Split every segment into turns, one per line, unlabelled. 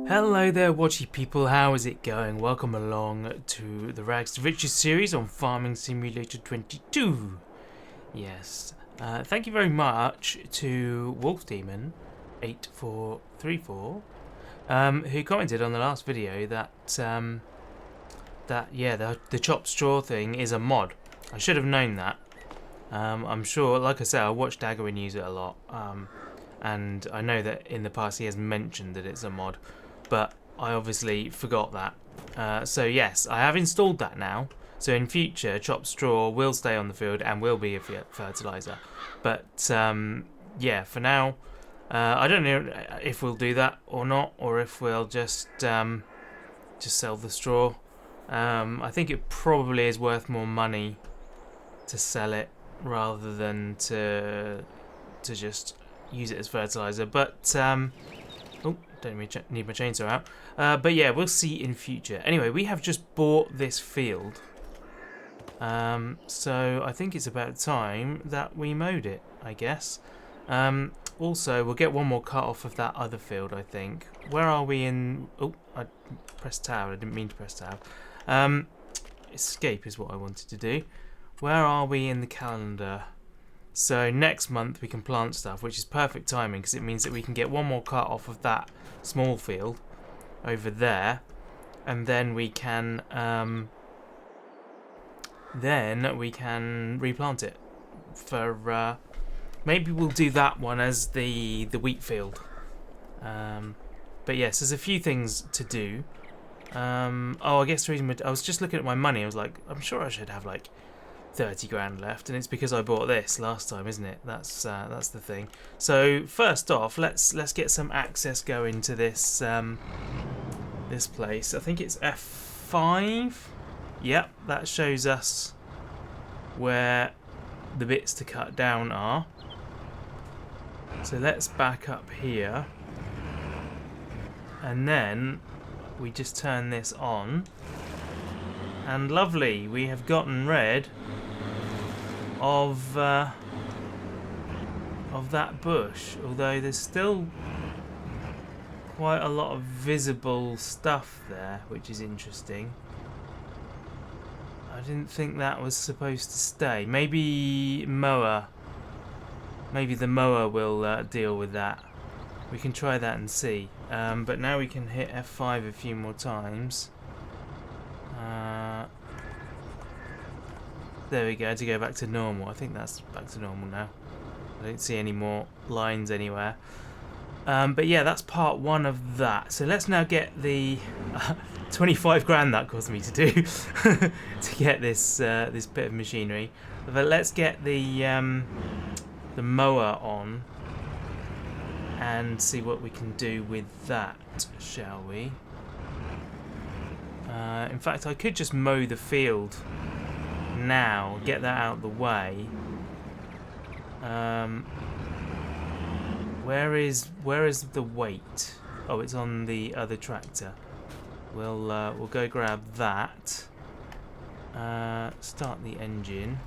Hello there, watchy people, how is it going? Welcome along to the Rags to Riches series on Farming Simulator 22. Yes, thank you very much to WolfDemon8434, who commented on the last video that, the chopped straw thing is a mod. I should have known that. I'm sure, like I said, I watched Daggerin use it a lot, and I know that in the past he has mentioned that it's a mod. But I obviously forgot that. So yes, I have installed that now. So in future, chopped straw will stay on the field and will be a fertilizer. But yeah, for now, I don't know if we'll do that or not, or if we'll just sell the straw. I think it probably is worth more money to sell it rather than to just use it as fertilizer. But oh, don't need my chainsaw out. But yeah, we'll see in future. Anyway, we have just bought this field. So I think it's about time that we mowed it, I guess. Also, we'll get one more cut off of that other field, I think. Where are we in... Oh, I pressed tab. I didn't mean to press tab. Escape is what I wanted to do. Where are we in the calendar? So next month we can plant stuff, which is perfect timing because it means that we can get one more cut off of that small field over there, and then we can replant it for maybe we'll do that one as the wheat field. But yes, there's a few things to do. Oh, I guess the reason I was just looking at my money. I was like, I'm sure I should have like 30 grand left, and it's because I bought this last time, isn't it? That's the thing. So first off, let's get some access going to this this place. I think it's F5. Yep, that shows us where the bits to cut down are. So let's back up here, and then we just turn this on, and lovely, we have gotten rid of that bush, although there's still quite a lot of visible stuff there, which is interesting. I didn't think that was supposed to stay. Maybe the mower will deal with that. We can try that and see. But now we can hit F5 a few more times. There we go, to go back to normal. I think that's back to normal now. I don't see any more lines anywhere. But yeah, that's part one of that. So let's now get the 25 grand that cost me to do to get this this bit of machinery. But let's get the mower on and see what we can do with that, shall we? In fact, I could just mow the field now, get that out of the way. Where is the weight? Oh, it's on the other tractor. We'll go grab that. Start the engine.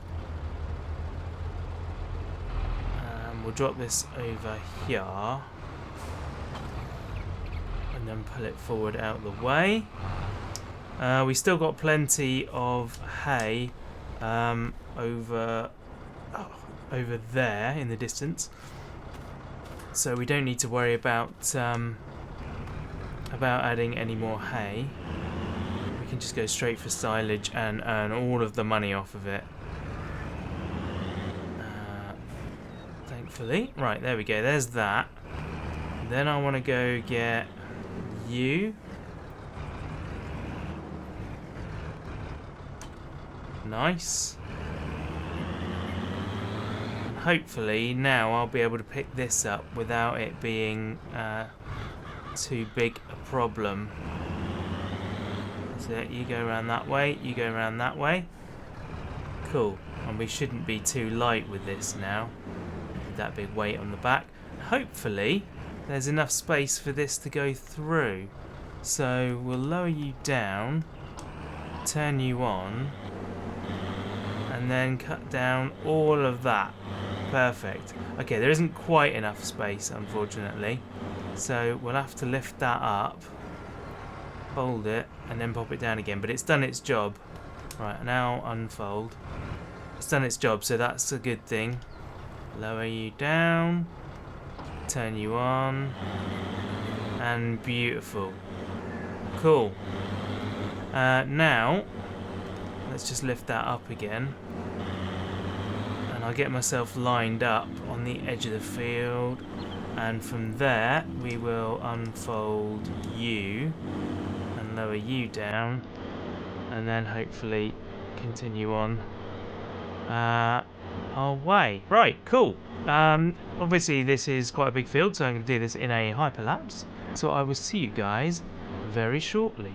We'll drop this over here, and then pull it forward out of the way. We still got plenty of hay over there in the distance, so we don't need to worry about adding any more hay. We can just go straight for silage and earn all of the money off of it. Thankfully. Right, there we go. There's that. Then I want to go get you. Nice. Hopefully now I'll be able to pick this up without it being too big a problem. That's it. You go around that way, you go around that way. Cool. And we shouldn't be too light with this now, with that big weight on the back. Hopefully there's enough space for this to go through. So we'll lower you down, turn you on, and then cut down all of that. Perfect. Okay, there isn't quite enough space, unfortunately, so we'll have to lift that up fold it, and then pop it down again. But it's done its job. Right, now unfold. It's done its job, so that's a good thing. Lower you down. Turn you on. And beautiful. Cool. Now, let's just lift that up again. And I'll get myself lined up on the edge of the field. And from there, we will unfold you and lower you down. And then hopefully continue on our way. Right, cool. Obviously, this is quite a big field, so I'm going to do this in a hyperlapse. So I will see you guys very shortly.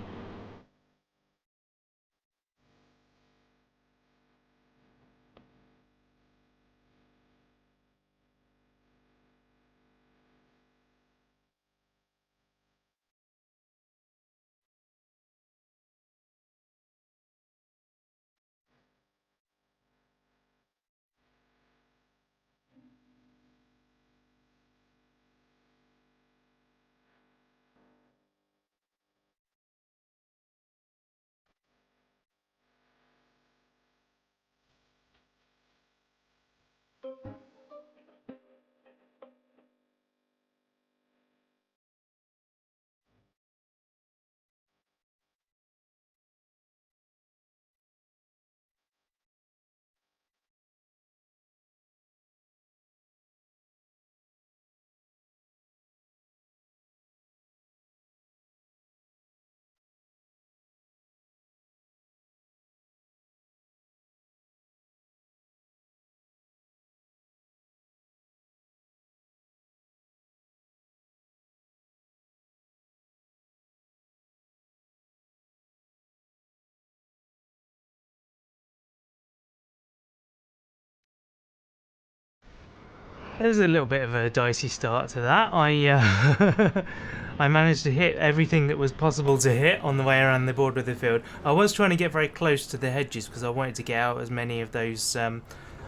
There's a little bit of a dicey start to that. I managed to hit everything that was possible to hit on the way around the border of the field. I was trying to get very close to the hedges because I wanted to get out as many of those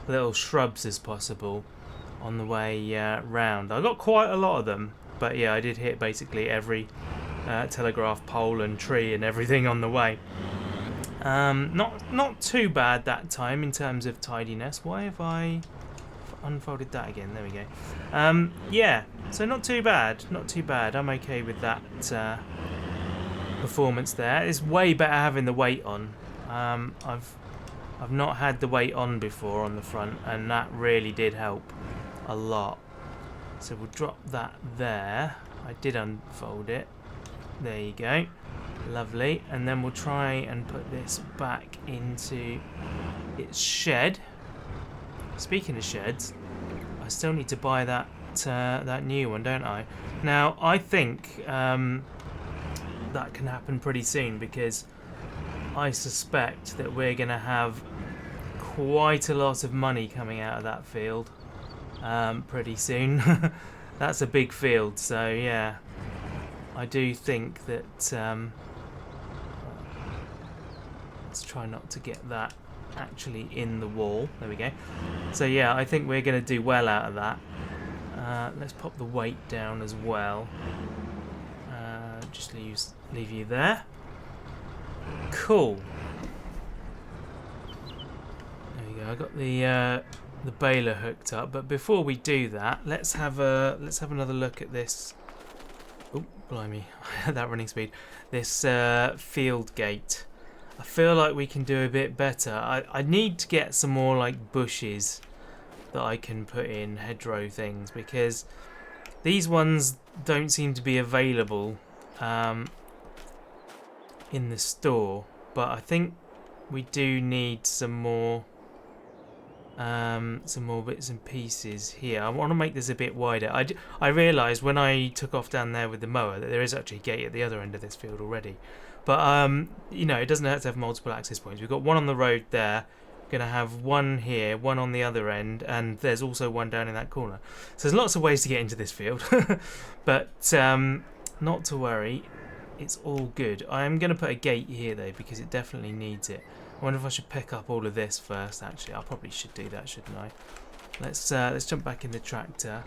little shrubs as possible on the way round. I got quite a lot of them, but yeah, I did hit basically every telegraph pole and tree and everything on the way. Not too bad that time in terms of tidiness. Why have I unfolded that again? There we go. Yeah, so not too bad. I'm okay with that performance there. It's way better having the weight on. I've not had the weight on before on the front, and that really did help a lot. So we'll drop that there. I did unfold it. There you go. Lovely. And then we'll try and put this back into its shed. Speaking of sheds, I still need to buy that that new one, don't I? Now, I think that can happen pretty soon because I suspect that we're going to have quite a lot of money coming out of that field pretty soon. That's a big field, so yeah. I do think that... let's try not to get that actually in the wall. There we go. So yeah, I think we're going to do well out of that. Let's pop the weight down as well. Just leave you there. Cool. There we go. I got the baler hooked up, but before we do that, let's have another look at this. Oh, blimey! That running speed. This field gate. I feel like we can do a bit better. I need to get some more like bushes that I can put in, hedgerow things, because these ones don't seem to be available in the store. But I think we do need some more bits and pieces here. I want to make this a bit wider. I realised when I took off down there with the mower that there is actually a gate at the other end of this field already. But, you know, it doesn't have to have multiple access points. We've got one on the road there. We're going to have one here, one on the other end, and there's also one down in that corner. So there's lots of ways to get into this field. But not to worry. It's all good. I am going to put a gate here, though, because it definitely needs it. I wonder if I should pick up all of this first, actually. I probably should do that, shouldn't I? Let's jump back in the tractor.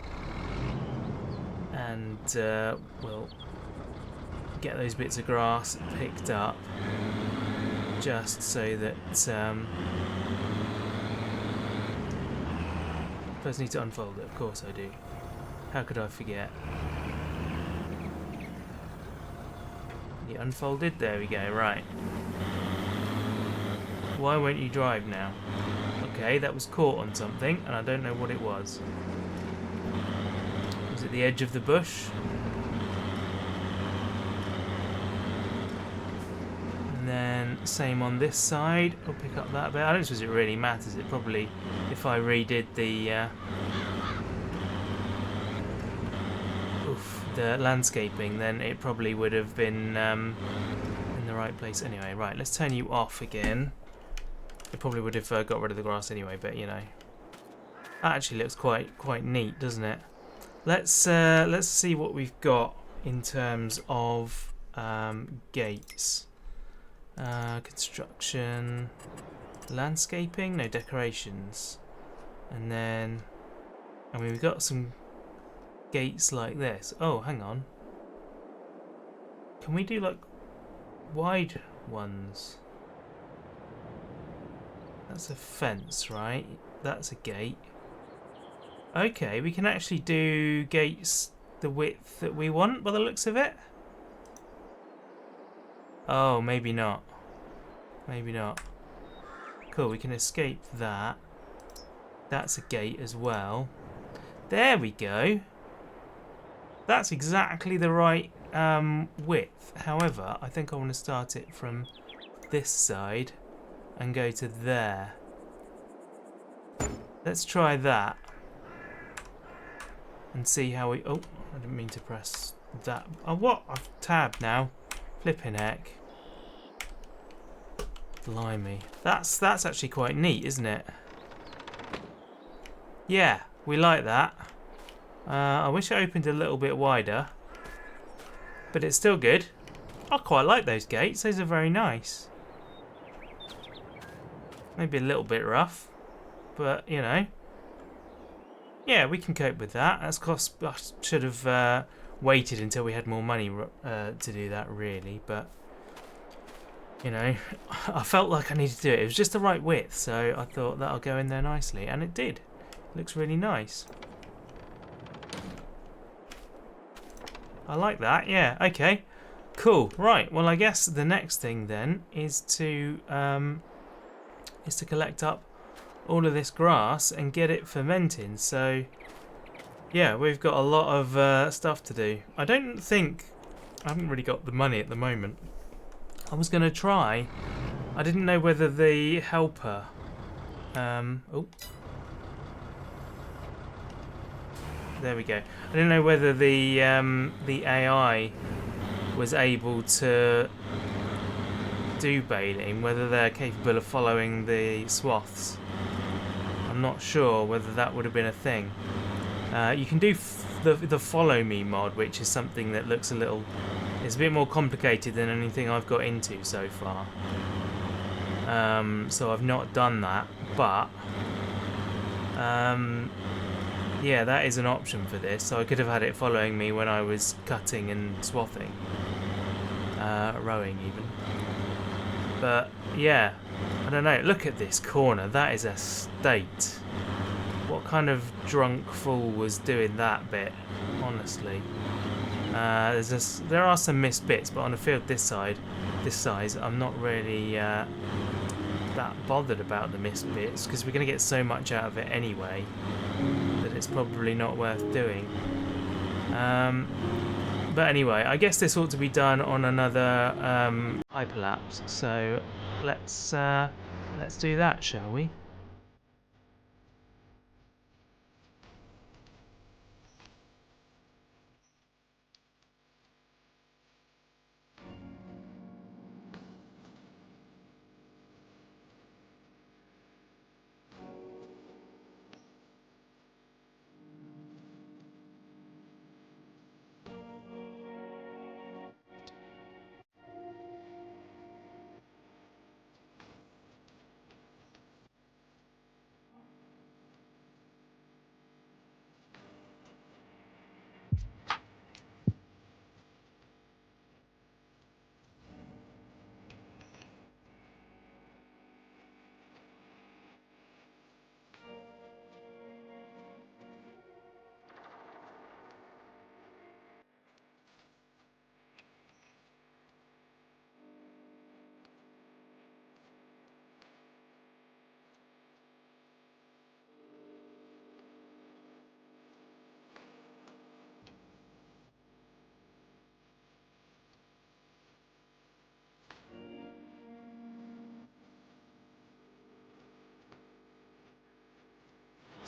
And we'll get those bits of grass picked up, just so that first need to unfold it. Of course I do. How could I forget? You unfolded? There we go, right. Why won't you drive now? Okay, that was caught on something, and I don't know what it was. Was it the edge of the bush? And then, same on this side. I'll pick up that bit. I don't suppose it really matters. It probably, if I redid the landscaping, then it probably would have been in the right place anyway. Right, let's turn you off again. It probably would have got rid of the grass anyway, but you know, that actually looks quite neat, doesn't it? Let's see what we've got in terms of gates, construction, landscaping, no decorations, and then I mean we've got some gates like this. Oh, hang on. Can we do like wide ones? That's a fence, right? That's a gate. Okay, we can actually do gates the width that we want by the looks of it. Oh, maybe not. Maybe not. Cool, we can escape that. That's a gate as well. There we go. That's exactly the right width. However, I think I want to start it from this side and go to there. Let's try that and see how we... Oh, I didn't mean to press that. Oh, what? I've tabbed now. Flipping heck. Blimey. That's actually quite neat, isn't it? Yeah, we like that. I wish it opened a little bit wider, but it's still good. I quite like those gates. Those are very nice. Maybe a little bit rough, but you know, yeah, we can cope with that. That's cost. I should have waited until we had more money to do that, really. But you know, I felt like I needed to do it. It was just the right width, so I thought that'll go in there nicely, and it did. It looks really nice. I like that. Yeah. Okay. Cool. Right. Well, I guess the next thing then is to collect up all of this grass and get it fermenting. So yeah, we've got a lot of stuff to do. I haven't really got the money at the moment. I was going to try. I didn't know whether the helper oh, there we go. I didn't know whether the AI was able to do baling, whether they're capable of following the swaths. I'm not sure whether that would have been a thing. You can do the follow me mod, which is something that looks it's a bit more complicated than anything I've got into so far. So I've not done that, but yeah, that is an option for this. So I could have had it following me when I was cutting and swathing, rowing even. But yeah, I don't know. Look at this corner. That is a state. What kind of drunk fool was doing that bit? Honestly, there are some missed bits, but on a field this size, I'm not really that bothered about the missed bits because we're going to get so much out of it anyway that it's probably not worth doing. But anyway, I guess this ought to be done on another hyperlapse. So let's do that, shall we?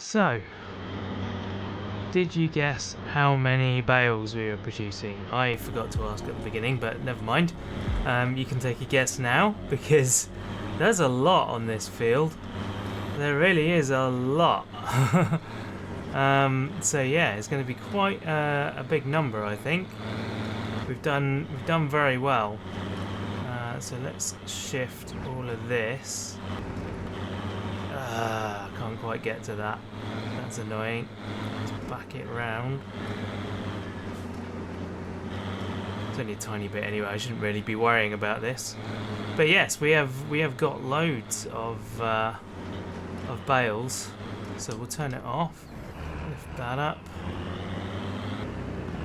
So, did you guess how many bales we were producing? I forgot to ask at the beginning, but never mind. You can take a guess now, because there's a lot on this field. There really is a lot. So yeah, it's going to be quite a big number, I think. We've done very well. So let's shift all of this. Can't quite get to that. That's annoying. Let's back it round. It's only a tiny bit anyway. I shouldn't really be worrying about this. But yes, we have got loads of bales. So we'll turn it off. Lift that up,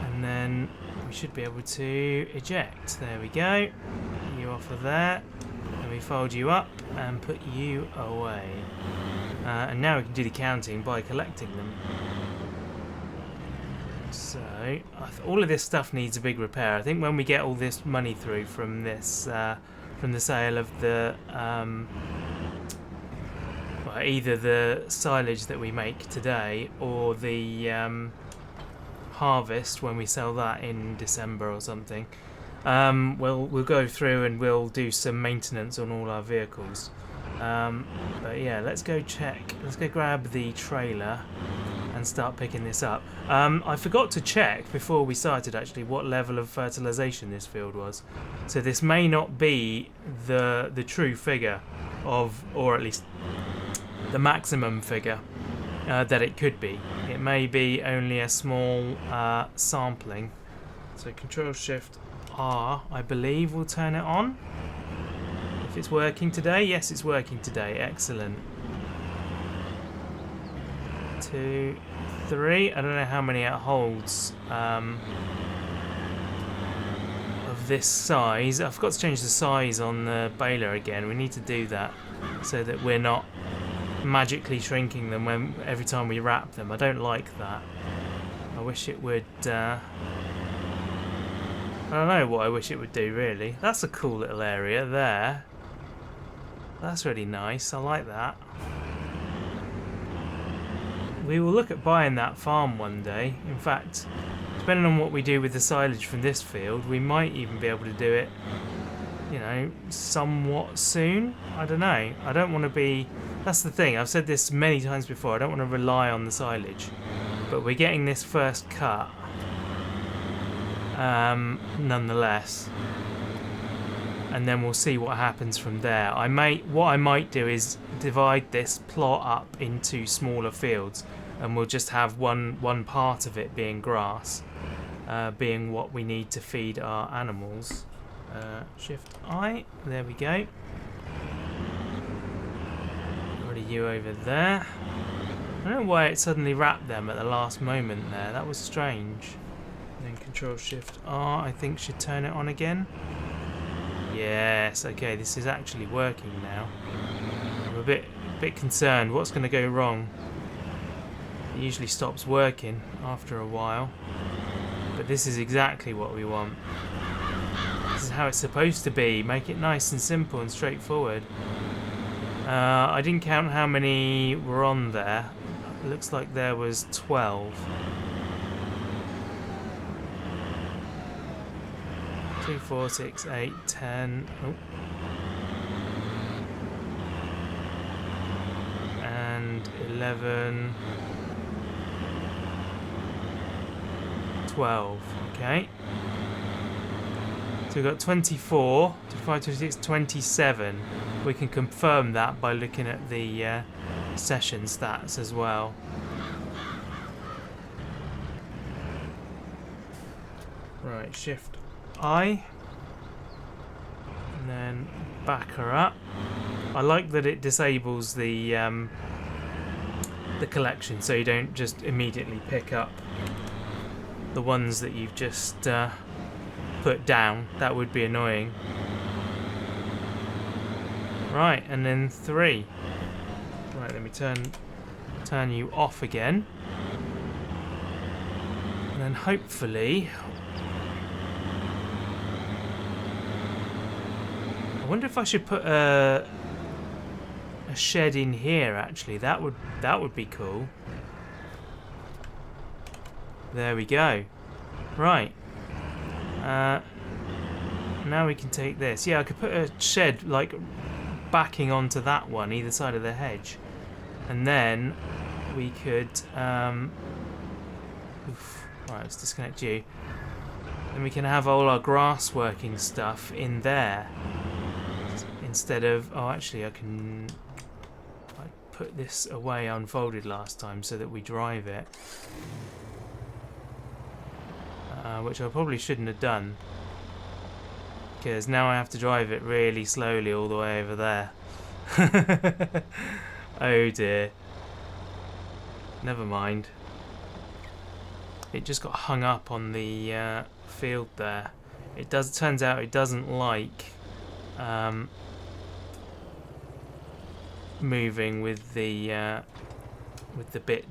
and then we should be able to eject. There we go. You off of there, and we fold you up and put you away. And now we can do the counting by collecting them. So all of this stuff needs a big repair. I think when we get all this money through from this, from the sale of the either the silage that we make today or the harvest when we sell that in December or something, we'll go through and we'll do some maintenance on all our vehicles. But yeah, let's go grab the trailer and start picking this up. I forgot to check before we started actually what level of fertilization this field was, so this may not be the true figure of, or at least the maximum figure that it could be. It may be only a small sampling. So Control-Shift-R, I believe, will turn it on. If it's working today, yes, it's working today. Excellent. 2, 3. I don't know how many it holds of this size. I forgot to change the size on the baler again. We need to do that so that we're not magically shrinking them every time we wrap them. I don't like that. I wish it would I don't know what I wish it would do, really. That's a cool little area there. That's really nice. I like that. We will look at buying that farm one day. In fact, depending on what we do with the silage from this field, we might even be able to do it, you know, somewhat soon. I don't know. I don't want to be... That's the thing. I've said this many times before. I don't want to rely on the silage. But we're getting this first cut. Nonetheless. And then we'll see what happens from there. What I might do is divide this plot up into smaller fields, and we'll just have one part of it being grass, being what we need to feed our animals. Shift I, there we go. Already you over there. I don't know why it suddenly wrapped them at the last moment there. That was strange. And then Control-Shift-R, I think, should turn it on again. Yes, okay, this is actually working now. I'm a bit concerned. What's going to go wrong? It usually stops working after a while. But this is exactly what we want. This is how it's supposed to be. Make it nice and simple and straightforward. I didn't count how many were on there. It looks like there was 12. 2, 4, 6, 8, 10. Oh. And 11. 12. Okay. So we've got 24, 25, 26, 27. We can confirm that by looking at the session stats as well. Right, Shift I, and then back her up. I like that it disables the collection, so you don't just immediately pick up the ones that you've just put down. That would be annoying. Right, and then 3. Right, let me turn you off again, and then hopefully. I wonder if I should put a a shed in here. Actually, that would be cool. There we go. Right. Now we can take this. Yeah, I could put a shed like backing onto that one, either side of the hedge, and then we could. Oof, right, let's disconnect you. Then we can have all our grass working stuff in there instead of. Oh, actually, I put this away unfolded last time so that we drive it, which I probably shouldn't have done. Because now I have to drive it really slowly all the way over there. Oh dear. Never mind. It just got hung up on the field there. Turns out it doesn't like moving with the bit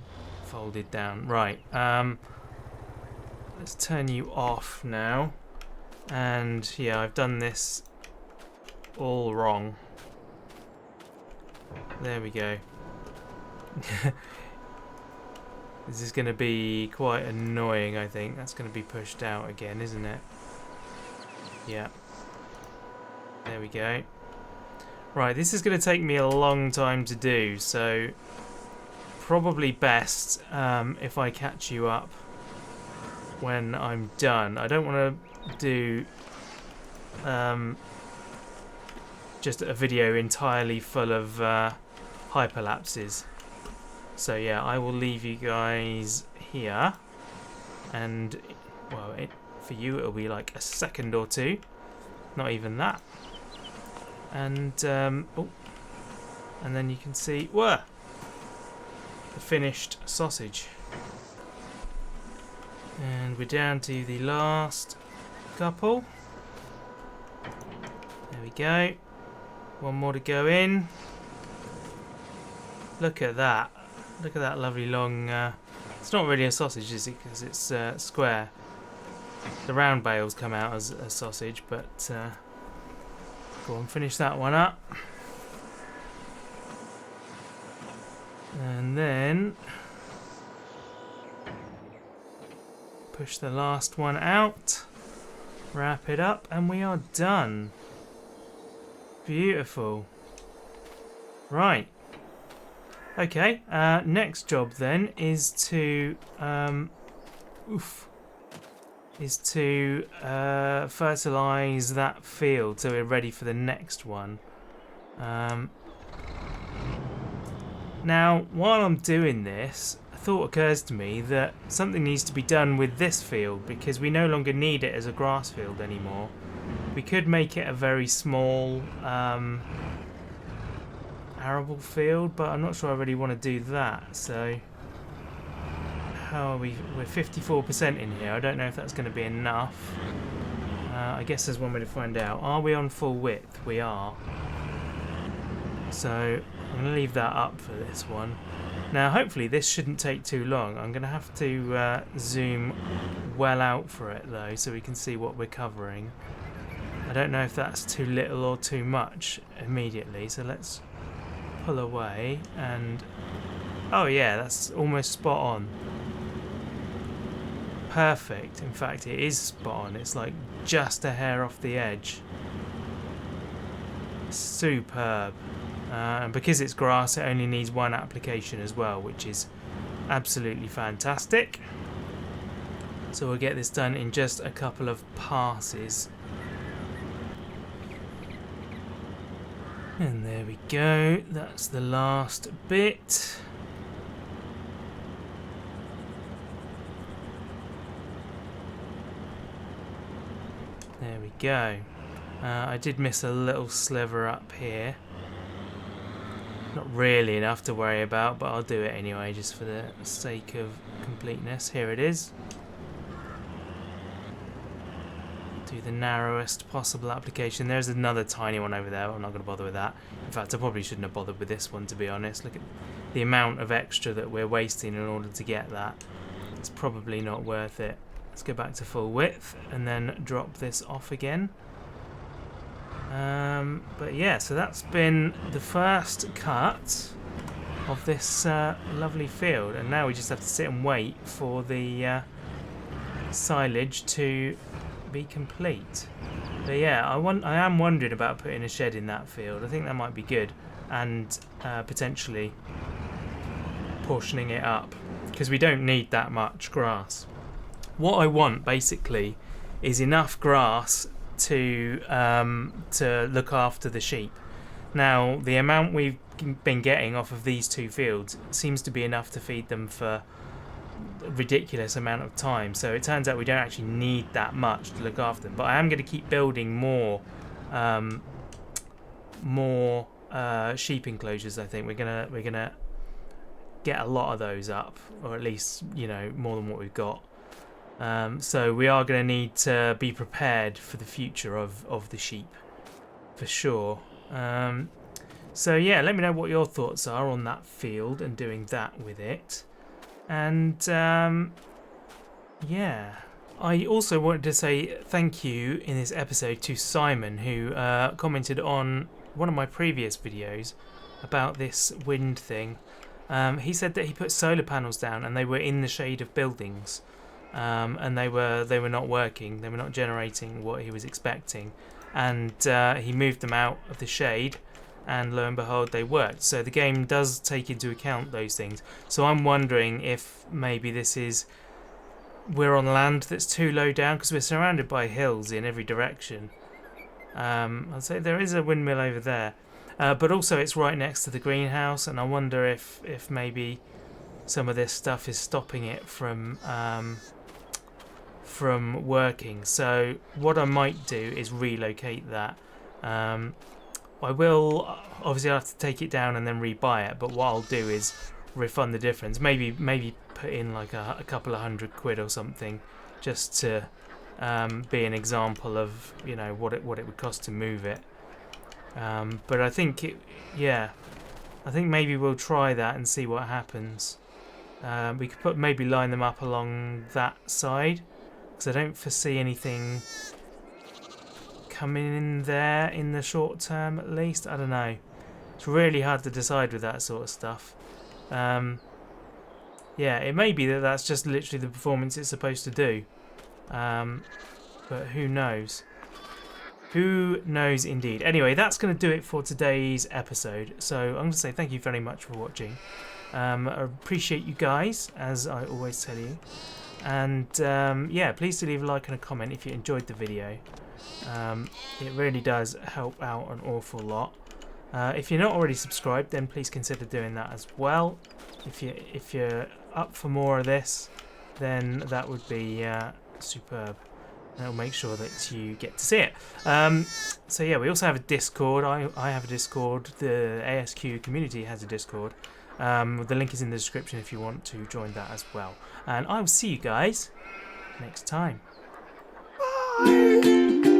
folded down. Right. Let's turn you off now. And yeah, I've done this all wrong. There we go. This is going to be quite annoying, I think. That's going to be pushed out again, isn't it? Yeah. There we go. Right, this is going to take me a long time to do, so probably best if I catch you up when I'm done. I don't want to do just a video entirely full of hyperlapses. So yeah, I will leave you guys here, and well, for you it'll be like a second or two, not even that, and oh, and then you can see the finished sausage, and we're down to the last couple. There we go. One more to go in. Look at that. Look at that lovely long... it's not really a sausage, is it? Because it's square. The round bales come out as a sausage, but... go on, finish that one up. And then... push the last one out. Wrap it up, and we are done. Beautiful. Right. Okay, next job then is to fertilise that field so we're ready for the next one. Now, while I'm doing this, a thought occurs to me that something needs to be done with this field because we no longer need it as a grass field anymore. We could make it a very small arable field, but I'm not sure I really want to do that. So how are we? We're 54% in here. I don't know if that's going to be enough. I guess there's one way to find out. Are we on full width? We are. So I'm going to leave that up for this one. Now hopefully this shouldn't take too long. I'm going to have to zoom well out for it though, so we can see what we're covering. I don't know if that's too little or too much immediately, so let's pull away and... oh yeah, that's almost spot on. Perfect. In fact, it is spot on. It's like just a hair off the edge. Superb. And because it's grass, it only needs one application as well, which is absolutely fantastic. So we'll get this done in just a couple of passes. And there we go, that's the last bit. There we go. I did miss a little sliver up here. Not really enough to worry about, but I'll do it anyway, just for the sake of completeness. Here it is. Do the narrowest possible application. There's another tiny one over there, but I'm not going to bother with that. In fact, I probably shouldn't have bothered with this one, to be honest. Look at the amount of extra that we're wasting in order to get that. It's probably not worth it. Let's go back to full width and then drop this off again. But yeah, so that's been the first cut of this lovely field, and now we just have to sit and wait for the silage to be complete. But yeah, I am wondering about putting a shed in that field. I think that might be good, and potentially portioning it up, because we don't need that much grass. What I want basically is enough grass to look after the sheep. Now, the amount we've been getting off of these two fields seems to be enough to feed them for a ridiculous amount of time. So it turns out we don't actually need that much to look after them. But I am going to keep building more sheep enclosures. I think we're gonna get a lot of those up, or at least, you know, more than what we've got. So we are going to need to be prepared for the future of the sheep, for sure. So yeah, let me know what your thoughts are on that field and doing that with it. And yeah, I also wanted to say thank you in this episode to Simon, who commented on one of my previous videos about this wind thing. He said that he put solar panels down and they were in the shade of buildings, and they were not working. They were not generating what he was expecting, and he moved them out of the shade, and lo and behold, they worked. So the game does take into account those things. So I'm wondering if maybe we're on land that's too low down, because we're surrounded by hills in every direction. I'd say there is a windmill over there, but also it's right next to the greenhouse, and I wonder if maybe some of this stuff is stopping it from working. So what I might do is relocate that. I will obviously I'll have to take it down and then rebuy it, but what I'll do is refund the difference. Maybe put in like a couple of £100 or something, just to be an example of, you know, what it would cost to move it. But I think I think maybe we'll try that and see what happens. We could maybe line them up along that side, because I don't foresee anything coming in there in the short term, at least. I don't know. It's really hard to decide with that sort of stuff. Yeah, it may be that that's just literally the performance it's supposed to do. But who knows? Who knows indeed. Anyway, that's going to do it for today's episode. So I'm going to say thank you very much for watching. I appreciate you guys, as I always tell you. And yeah, please do leave a like and a comment if you enjoyed the video. It really does help out an awful lot. If you're not already subscribed, then please consider doing that as well. If you're up for more of this, then that would be superb. And it'll make sure that you get to see it. So yeah, we also have a Discord. I have a Discord. The ASQ community has a Discord. The link is in the description if you want to join that as well. And I will see you guys next time. Bye!